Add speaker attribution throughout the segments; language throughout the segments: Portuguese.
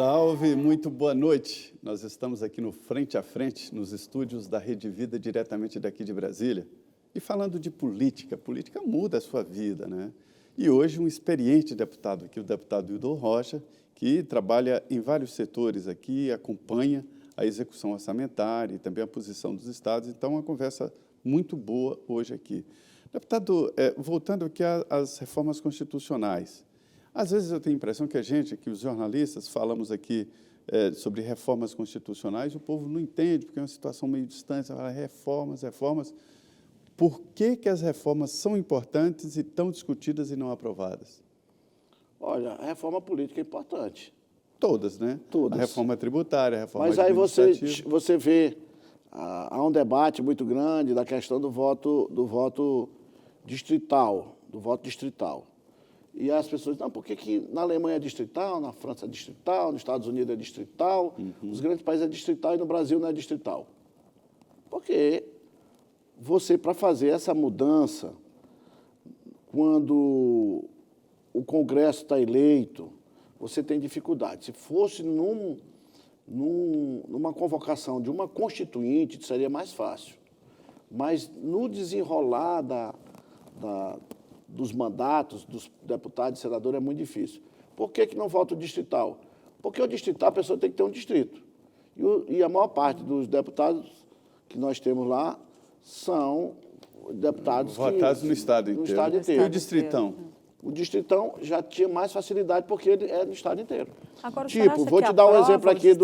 Speaker 1: Salve, muito boa noite. Nós estamos aqui no Frente a Frente, nos estúdios da Rede Vida, diretamente daqui de Brasília. E falando de política, política muda a sua vida, né? E hoje um experiente deputado aqui, o deputado Hildon Rocha, que trabalha em vários setores aqui, acompanha a execução orçamentária e também a posição dos estados. Então, uma conversa muito boa hoje aqui. Deputado, voltando aqui às reformas constitucionais, às vezes eu tenho a impressão que os jornalistas, falamos aqui sobre reformas constitucionais, o povo não entende, porque é uma situação meio distante, fala reformas. Por que as reformas são importantes e tão discutidas e não aprovadas?
Speaker 2: Olha, a reforma política é importante.
Speaker 1: Todas, né?
Speaker 2: Todas.
Speaker 1: A reforma tributária, a reforma
Speaker 2: Mas aí
Speaker 1: administrativa.
Speaker 2: você vê, há um debate muito grande da questão do voto distrital, E as pessoas, não, por que na Alemanha é distrital, na França é distrital, nos Estados Unidos é distrital, nos grandes países é distrital e no Brasil não é distrital? Porque você, para fazer essa mudança, quando o Congresso está eleito, você tem dificuldade. Se fosse numa convocação de uma constituinte, seria mais fácil. Mas no desenrolar dos mandatos dos deputados e senadores é muito difícil. Por que não vota o distrital? Porque o distrital, a pessoa tem que ter um distrito. E a maior parte dos deputados que nós temos lá são deputados
Speaker 1: votados no estado inteiro. E o distritão?
Speaker 2: O distritão já tinha mais facilidade porque ele é no estado inteiro.
Speaker 3: Agora,
Speaker 2: vou te dar um exemplo aqui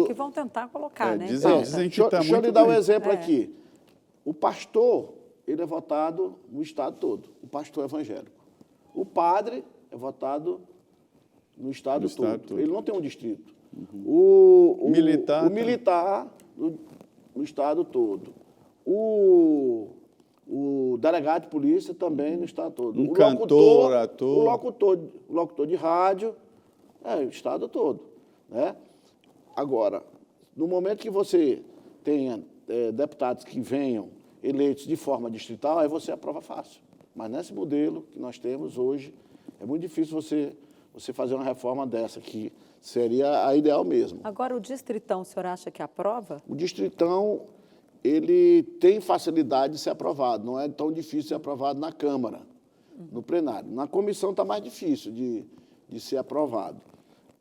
Speaker 3: que vão tentar colocar, né?
Speaker 1: Dizem que está muito
Speaker 2: deixa eu lhe dar um exemplo aqui. O pastor, ele é votado no estado todo, o pastor evangélico. O padre é votado no estado todo. Ele não tem um distrito. O militar no estado todo. O delegado de polícia também no estado todo.
Speaker 1: O cantor, ator.
Speaker 2: O locutor de rádio, o estado todo. Né? Agora, no momento que você tenha deputados que venham eleitos de forma distrital, aí você aprova fácil. Mas nesse modelo que nós temos hoje, é muito difícil você fazer uma reforma dessa, que seria a ideal mesmo.
Speaker 3: Agora, o distritão, o senhor acha que aprova?
Speaker 2: O distritão, ele tem facilidade de ser aprovado, não é tão difícil ser aprovado na Câmara, no plenário. Na comissão está mais difícil de ser aprovado.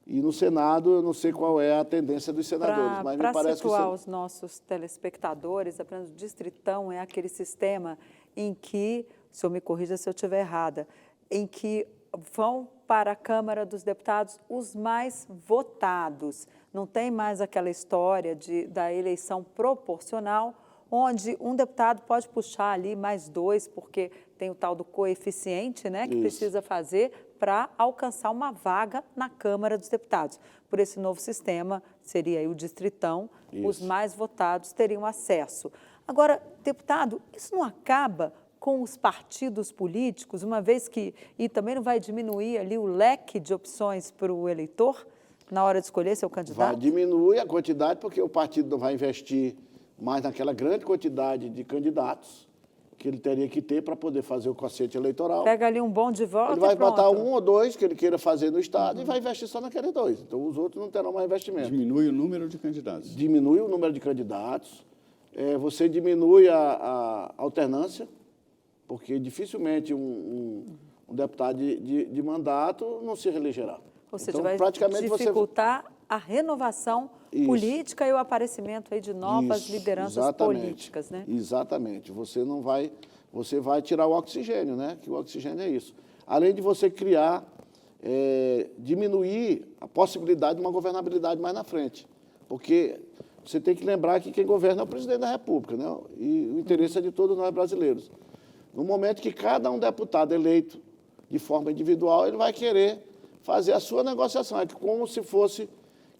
Speaker 2: E no Senado, eu não sei qual é a tendência dos senadores, mas me parece que...
Speaker 3: Para situar os nossos telespectadores, apenas o distritão é aquele sistema em que, o senhor me corrija se eu estiver errada, em que vão para a Câmara dos Deputados os mais votados. Não tem mais aquela história da eleição proporcional, onde um deputado pode puxar ali mais dois, porque tem o tal do coeficiente, né, que precisa fazer para alcançar uma vaga na Câmara dos Deputados. Por esse novo sistema, seria aí o distritão, os mais votados teriam acesso. Agora, deputado, isso não acaba com os partidos políticos, uma vez que, e também não vai diminuir ali o leque de opções para o eleitor na hora de escolher seu candidato?
Speaker 2: Vai diminuir a quantidade, porque o partido não vai investir mais naquela grande quantidade de candidatos que ele teria que ter para poder fazer o quociente eleitoral.
Speaker 3: Pega ali um bom de voto.
Speaker 2: Ele vai botar um ou dois que ele queira fazer no estado e vai investir só naqueles dois. Então, os outros não terão mais investimento.
Speaker 1: Diminui o número de candidatos.
Speaker 2: Diminui o número de candidatos. Você diminui a alternância, porque dificilmente um deputado de mandato não se reelegerá.
Speaker 3: Ou seja,
Speaker 2: então,
Speaker 3: vai
Speaker 2: praticamente
Speaker 3: dificultar a renovação política e o aparecimento aí de novas lideranças políticas, né?
Speaker 2: Exatamente. Você vai tirar o oxigênio, né? Que o oxigênio é isso. Além de você criar, diminuir a possibilidade de uma governabilidade mais na frente. Porque você tem que lembrar que quem governa é o presidente da República, né? E o interesse é de todos nós brasileiros. No momento que cada um deputado eleito de forma individual, ele vai querer fazer a sua negociação. É como se fosse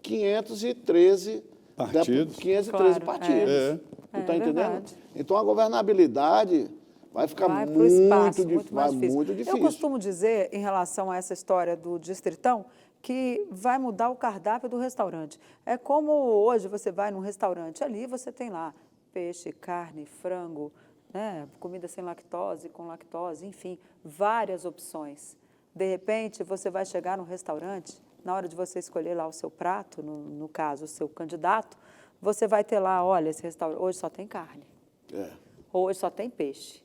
Speaker 2: 513
Speaker 1: partidos.
Speaker 2: 513 partidos. Está entendendo?
Speaker 3: Verdade.
Speaker 2: Então, a governabilidade vai ficar muito difícil.
Speaker 3: Eu costumo dizer, em relação a essa história do distritão, que vai mudar o cardápio do restaurante. É como hoje você vai num restaurante, ali você tem lá peixe, carne, frango, né, comida sem lactose, com lactose, enfim, várias opções. De repente, você vai chegar num restaurante na hora de você escolher lá o seu prato, no caso, o seu candidato, você vai ter lá, olha, esse restaurante hoje só tem carne, hoje só tem peixe,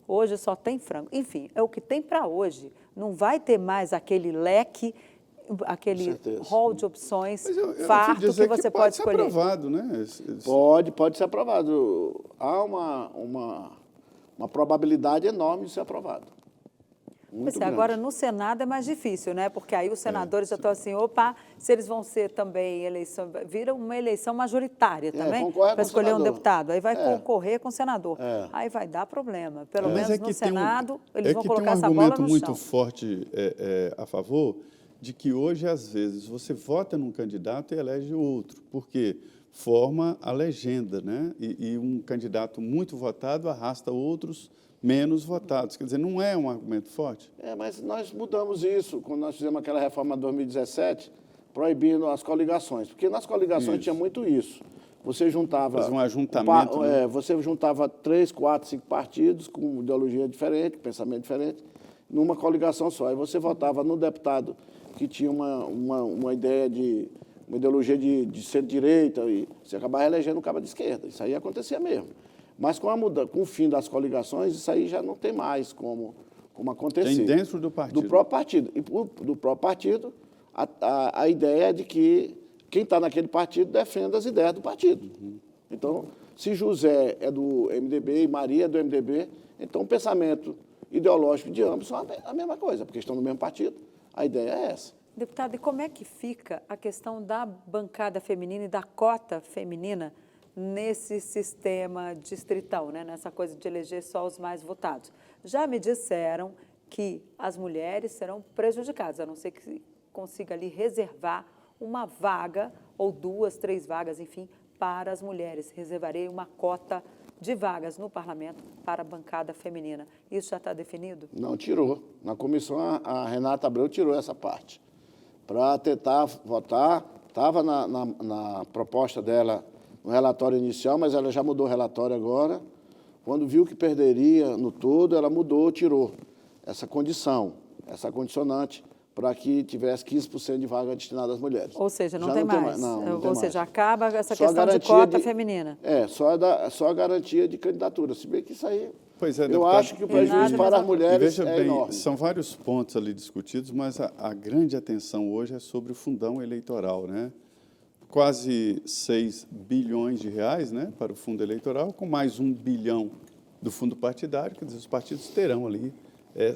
Speaker 3: hoje só tem frango. Enfim, é o que tem para hoje. Não vai ter mais aquele leque, aquele rol de opções farto que você pode escolher.
Speaker 1: Pode ser aprovado, né?
Speaker 2: Pode ser aprovado. Há uma probabilidade enorme de ser aprovado. Muito grande.
Speaker 3: Agora, no Senado é mais difícil, né? Porque aí os senadores já estão assim, opa, se eles vão ser também eleição, vira uma eleição majoritária também, para escolher um deputado. Aí vai concorrer com o senador. Aí vai dar problema. Pelo menos no Senado, eles vão colocar essa bola no chão.
Speaker 1: Tem um argumento muito forte a favor de que hoje, às vezes, você vota num candidato e elege outro, porque forma a legenda, né? E um candidato muito votado arrasta outros menos votados. Quer dizer, não é um argumento forte?
Speaker 2: Mas nós mudamos isso quando nós fizemos aquela reforma de 2017, proibindo as coligações, porque nas coligações tinha muito isso. Você juntava...
Speaker 1: Faz um ajuntamento, né?
Speaker 2: Você juntava 3, 4, 5 partidos com ideologia diferente, pensamento diferente, numa coligação só. Aí você votava no deputado que tinha uma ideia uma ideologia de centro-direita, e você acabava elegendo um cara de esquerda. Isso aí acontecia mesmo. Mas com o fim das coligações, isso aí já não tem mais como acontecer.
Speaker 1: Tem dentro do partido.
Speaker 2: Do próprio partido. E do próprio partido, a ideia é de que quem está naquele partido defenda as ideias do partido. Então, se José é do MDB e Maria é do MDB, então o pensamento ideológico de ambos são a mesma coisa, porque estão no mesmo partido. A ideia é essa.
Speaker 3: Deputado, e como é que fica a questão da bancada feminina e da cota feminina nesse sistema distritão, né? Nessa coisa de eleger só os mais votados? Já me disseram que as mulheres serão prejudicadas, a não ser que consiga ali reservar uma vaga, ou 2, 3 vagas, enfim, para as mulheres. Reservarei uma cota de vagas no parlamento para a bancada feminina. Isso já está definido?
Speaker 2: Não, tirou. Na comissão, a Renata Abreu tirou essa parte. Para tentar votar, estava na proposta dela, no relatório inicial, mas ela já mudou o relatório agora. Quando viu que perderia no todo, ela mudou, tirou essa condição, essa condicionante, para que tivesse 15% de vaga destinada às mulheres.
Speaker 3: Ou seja, não
Speaker 2: já
Speaker 3: tem mais. Ou seja, acaba essa questão de cota feminina.
Speaker 2: Só a garantia de candidatura. Se bem que isso aí,
Speaker 1: pois é,
Speaker 2: eu acho que o prejuízo para as mulheres é enorme.
Speaker 1: São vários pontos ali discutidos, mas a grande atenção hoje é sobre o fundão eleitoral, né? Quase 6 bilhões de reais, né, para o fundo eleitoral, com mais 1 bilhão do fundo partidário, quer dizer, os partidos terão ali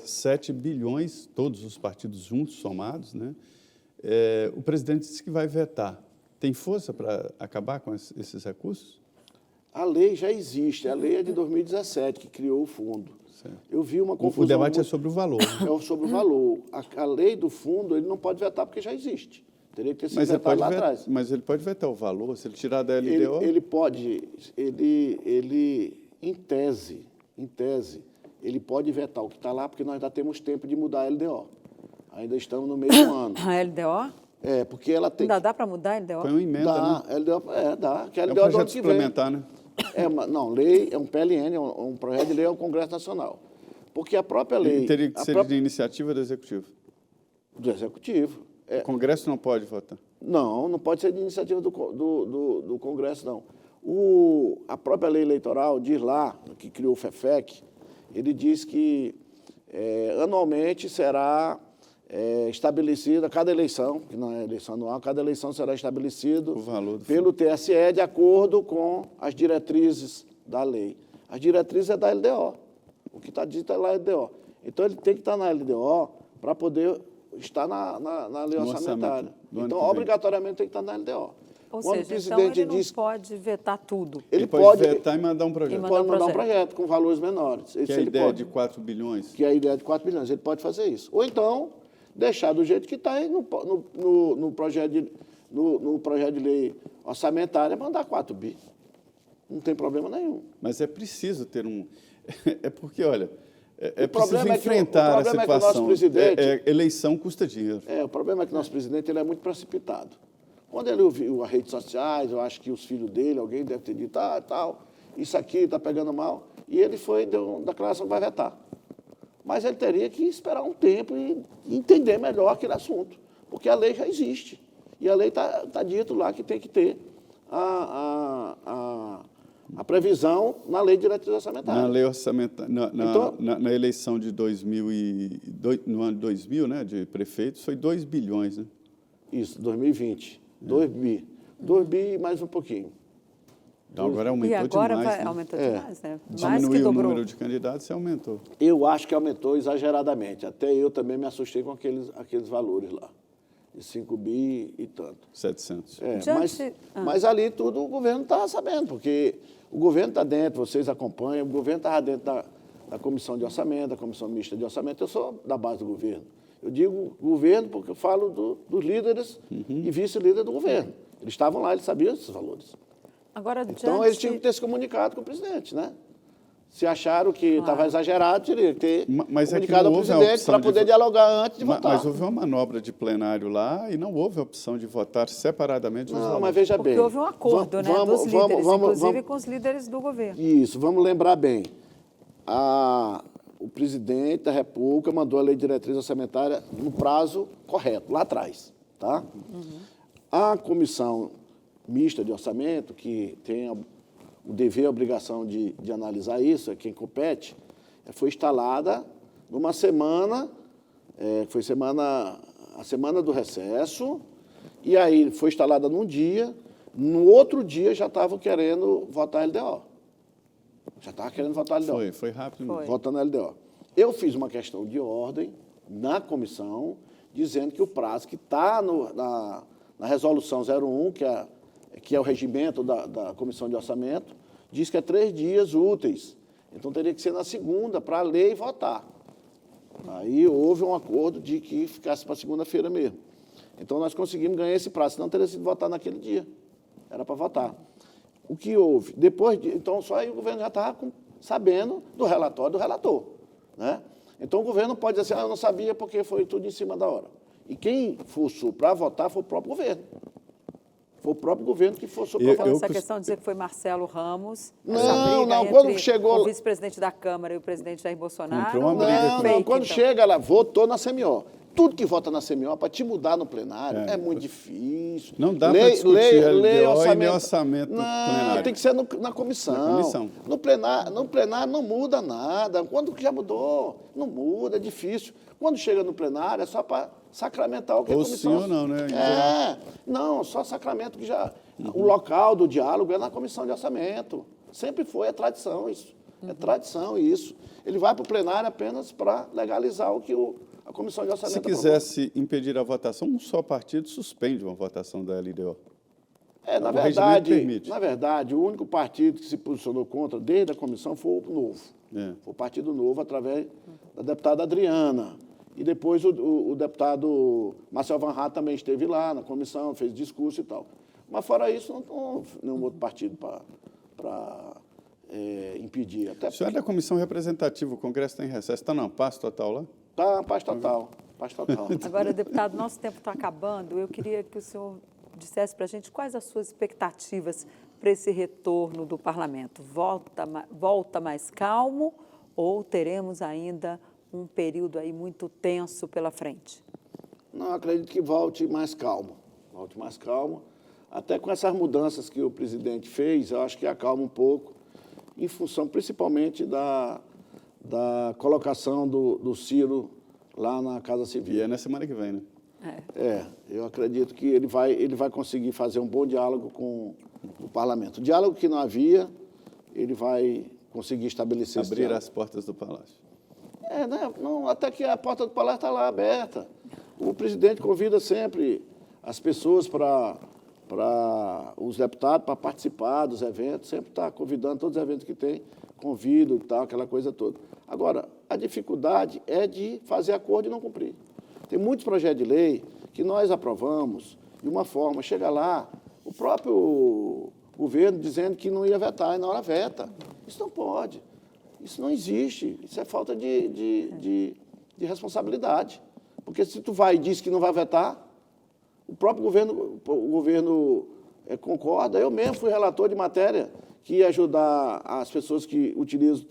Speaker 1: 7 bilhões, todos os partidos juntos, somados, né? O presidente disse que vai vetar. Tem força para acabar com esses recursos?
Speaker 2: A lei já existe, a lei é de 2017, que criou o fundo.
Speaker 1: Certo.
Speaker 2: Eu vi uma confusão...
Speaker 1: O debate é sobre o valor.
Speaker 2: É sobre o valor. A lei do fundo, ele não pode vetar porque já existe. Teria que ter sido vetado lá atrás.
Speaker 1: Mas ele pode vetar o valor, se ele tirar da LDO?
Speaker 2: Ele pode, em tese, ele pode vetar o que está lá, porque nós ainda temos tempo de mudar a LDO. Ainda estamos no meio do ano.
Speaker 3: A LDO?
Speaker 2: Porque ela tem...
Speaker 3: Ainda dá para mudar a LDO?
Speaker 1: Foi uma emenda,
Speaker 2: dá,
Speaker 1: né?
Speaker 2: LDO, dá. Que a LDO
Speaker 1: é um projeto suplementar, né?
Speaker 2: Não, lei é um PLN, é um projeto de lei ao Congresso Nacional. Porque a própria lei...
Speaker 1: Teria que ser de iniciativa do Executivo.
Speaker 2: Do Executivo.
Speaker 1: O Congresso não pode votar?
Speaker 2: Não pode ser de iniciativa do Congresso, não. A própria lei eleitoral diz lá, que criou o FEFEC, ele diz que anualmente será estabelecida, cada eleição, que não é eleição anual, cada eleição será estabelecido pelo TSE de acordo com as diretrizes da lei. As diretrizes é da LDO. O que está dito é lá LDO. Então, ele tem que estar na LDO para poder estar na lei orçamentária. Então, obrigatoriamente, tem que estar na LDO.
Speaker 3: Ou seja, então ele não pode vetar tudo.
Speaker 2: Ele pode
Speaker 1: vetar e mandar um projeto.
Speaker 2: Ele pode mandar um projeto com valores menores.
Speaker 1: Que é a ideia de 4 bilhões.
Speaker 2: Que é a ideia de 4 bilhões. Ele pode fazer isso. Ou então, deixar do jeito que está aí no projeto de lei orçamentária, mandar 4 bi. Não tem problema nenhum.
Speaker 1: Mas é preciso ter um... É porque, olha,
Speaker 2: preciso
Speaker 1: enfrentar a situação.
Speaker 2: É que o nosso presidente,
Speaker 1: eleição custa dinheiro.
Speaker 2: O problema é que o nosso presidente ele é muito precipitado. Quando ele ouviu as redes sociais, eu acho que os filhos dele, alguém deve ter dito, tal, isso aqui está pegando mal, e ele deu uma declaração que vai vetar. Mas ele teria que esperar um tempo e entender melhor aquele assunto. porque a lei já existe. E a lei está dito lá que tem que ter a previsão na lei de diretriz orçamentária.
Speaker 1: Na lei orçamentária,
Speaker 2: Então,
Speaker 1: na eleição de 2002, no ano 2000, né, de prefeitos, foi 2 bilhões, né?
Speaker 2: Isso, 2020. 2 bi. 2 bi e mais um pouquinho.
Speaker 1: Então agora aumentou
Speaker 3: E agora
Speaker 1: demais, né?
Speaker 3: aumentou demais, né? Mais que
Speaker 1: Diminuiu o
Speaker 3: dobrou.
Speaker 1: número de candidatos e aumentou.
Speaker 2: Eu acho que aumentou exageradamente. Até eu também me assustei com aqueles valores lá. De 5 bi e tanto.
Speaker 1: 700.
Speaker 2: Mas ali tudo o governo está sabendo, porque o governo está dentro, vocês acompanham, o governo estava dentro da comissão de orçamento, da comissão mista de orçamento. Eu sou da base do governo. Eu digo governo porque eu falo dos líderes e vice-líderes do governo. Eles estavam lá, eles sabiam esses valores.
Speaker 3: Agora,
Speaker 2: Então, eles tinham que ter se comunicado com o presidente, né? Se acharam que estava exagerado, teria que ter comunicado ao presidente para poder dialogar antes de votar.
Speaker 1: Mas houve uma manobra de plenário lá e não houve a opção de votar separadamente os valores.
Speaker 2: Não, mas veja bem.
Speaker 3: Porque houve um acordo, né, dos líderes, inclusive com os líderes do governo.
Speaker 2: Isso, vamos lembrar bem. O presidente da República mandou a lei de diretriz orçamentária no prazo correto, lá atrás. Tá? A comissão mista de orçamento, que tem o dever e a obrigação de analisar isso, é quem compete, foi instalada numa semana, foi a semana do recesso, e aí foi instalada num dia, no outro dia já estavam querendo votar a LDO. Já estava querendo votar a LDO.
Speaker 1: Foi rápido mesmo.
Speaker 2: Votando a LDO. Eu fiz uma questão de ordem na comissão, dizendo que o prazo que está na resolução 01, que é o regimento da comissão de orçamento, diz que é 3 dias úteis. Então, teria que ser na segunda para ler e votar. Aí houve um acordo de que ficasse para segunda-feira mesmo. Então, nós conseguimos ganhar esse prazo, senão teria sido votar naquele dia. Era para votar. O que houve? Então, só aí o governo já estava sabendo do relatório do relator. Né? Então, o governo não pode dizer assim, eu não sabia porque foi tudo em cima da hora. E quem forçou para votar foi o próprio governo. Foi o próprio governo que forçou para votar.
Speaker 3: Essa questão de dizer que foi Marcelo Ramos,
Speaker 2: não,
Speaker 3: entre
Speaker 2: quando chegou
Speaker 3: o vice-presidente da Câmara e o presidente Jair Bolsonaro.
Speaker 1: Comprou uma briga.
Speaker 2: Quando chega lá, votou na CMO. Tudo que vota na CMO, para te mudar no plenário, é muito difícil.
Speaker 1: Não dá para discutir LDO e nem orçamento no plenário.
Speaker 2: Tem que ser na comissão.
Speaker 1: Na comissão.
Speaker 2: No plenário não muda nada. Quando que já mudou? Não muda, é difícil. Quando chega no plenário, é só para sacramentar o que a comissão...
Speaker 1: Ou sim ou não, né?
Speaker 2: Não, só sacramento que já... O local do diálogo é na comissão de orçamento. Sempre foi, é tradição isso. É tradição isso. Ele vai para o plenário apenas para legalizar o que a comissão de orçamento...
Speaker 1: Se quisesse impedir a votação, um só partido suspende uma votação da LDO.
Speaker 2: Na verdade, o único partido que se posicionou contra desde a comissão foi o Novo. Foi o Partido Novo, através da deputada Adriana. E depois o deputado Marcel Van Hatt também esteve lá na comissão, fez discurso e tal. Mas fora isso, não tem nenhum outro partido para impedir. Até
Speaker 1: o senhor é da comissão representativa, o Congresso está em recesso, está na paz total lá?
Speaker 2: Está na paz total.
Speaker 3: Agora, deputado, nosso tempo está acabando. Eu queria que o senhor dissesse para a gente quais as suas expectativas para esse retorno do parlamento. Volta mais calmo ou teremos ainda um período aí muito tenso pela frente?
Speaker 2: Não, acredito que volte mais calmo. Volte mais calmo. Até com essas mudanças que o presidente fez, eu acho que acalma um pouco, em função principalmente da colocação do Ciro lá na Casa Civil.
Speaker 1: E é na semana que vem, né?
Speaker 2: Eu acredito que ele vai conseguir fazer um bom diálogo com o parlamento. O diálogo que não havia, ele vai conseguir estabelecer esse diálogo.
Speaker 1: Abrir as portas do Palácio.
Speaker 2: Né? Não, até que a porta do Palácio está lá aberta. O presidente convida sempre as pessoas os deputados para participar dos eventos, sempre está convidando todos os eventos que tem, convido e tal, aquela coisa toda. Agora, a dificuldade é de fazer acordo e não cumprir. Tem muitos projetos de lei que nós aprovamos de uma forma, chega lá, o próprio governo dizendo que não ia vetar, e na hora veta. Isso não pode. Isso não existe. Isso é falta de responsabilidade. Porque se tu vai e diz que não vai vetar, o próprio governo concorda. Eu mesmo fui relator de matéria que ia ajudar as pessoas que utilizam o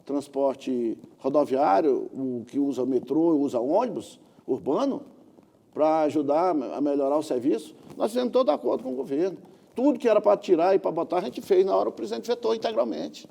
Speaker 2: transporte rodoviário, o que usa o metrô, usa ônibus urbano, para ajudar a melhorar o serviço, nós fizemos todo acordo com o governo. Tudo que era para tirar e para botar, a gente fez. Na hora o presidente vetou integralmente.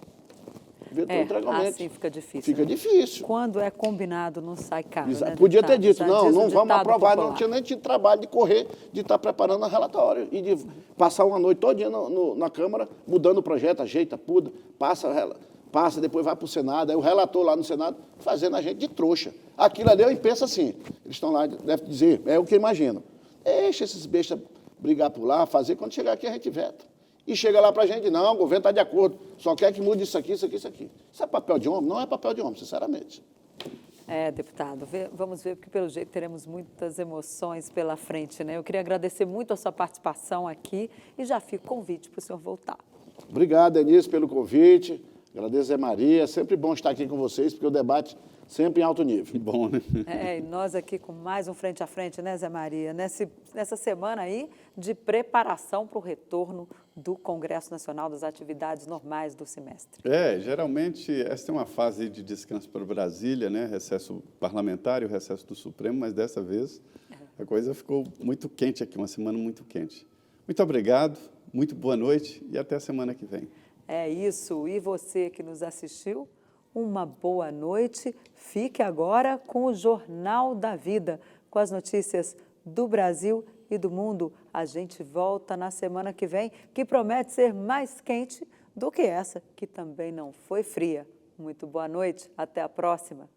Speaker 2: Vetou integralmente.
Speaker 3: Assim fica difícil.
Speaker 2: Fica difícil.
Speaker 3: Quando é combinado, não sai caro, né,
Speaker 2: Podia ter
Speaker 3: deputado?
Speaker 2: dito,
Speaker 3: Já
Speaker 2: não,
Speaker 3: diz o
Speaker 2: não vamos
Speaker 3: ditado
Speaker 2: aprovar,
Speaker 3: popular.
Speaker 2: não tinha nem tido trabalho de correr, de estar preparando o relatório e de passar uma noite todinha na Câmara, mudando o projeto, ajeita, puda, passa, depois vai para o Senado, aí o relator lá no Senado fazendo a gente de trouxa. Aquilo ali eu penso assim, eles estão lá, deve dizer, é o que eu imagino. Deixa esses bestas brigar por lá, fazer, quando chegar aqui a gente veta. E chega lá para a gente, não, o governo está de acordo, só quer que mude isso aqui, isso aqui, isso aqui. Isso é papel de homem? Não é papel de homem, sinceramente.
Speaker 3: Deputado, vamos ver, porque pelo jeito teremos muitas emoções pela frente, né? Eu queria agradecer muito a sua participação aqui e já fica o convite para o senhor voltar.
Speaker 2: Obrigado, Denise, pelo convite. Agradeço, Zé Maria. É sempre bom estar aqui com vocês, porque o debate sempre em alto nível.
Speaker 1: Que bom, né?
Speaker 3: E nós aqui com mais um Frente a Frente, né, Zé Maria? Nessa semana aí de preparação para o retorno do Congresso Nacional, das atividades normais do semestre.
Speaker 1: Geralmente esta é uma fase de descanso para Brasília, né? Recesso parlamentar e o recesso do Supremo, mas dessa vez a coisa ficou muito quente aqui, uma semana muito quente. Muito obrigado, muito boa noite e até a semana que vem.
Speaker 3: É isso. E você que nos assistiu, uma boa noite. Fique agora com o Jornal da Vida, com as notícias do Brasil e do mundo. A gente volta na semana que vem, que promete ser mais quente do que essa, que também não foi fria. Muito boa noite, até a próxima.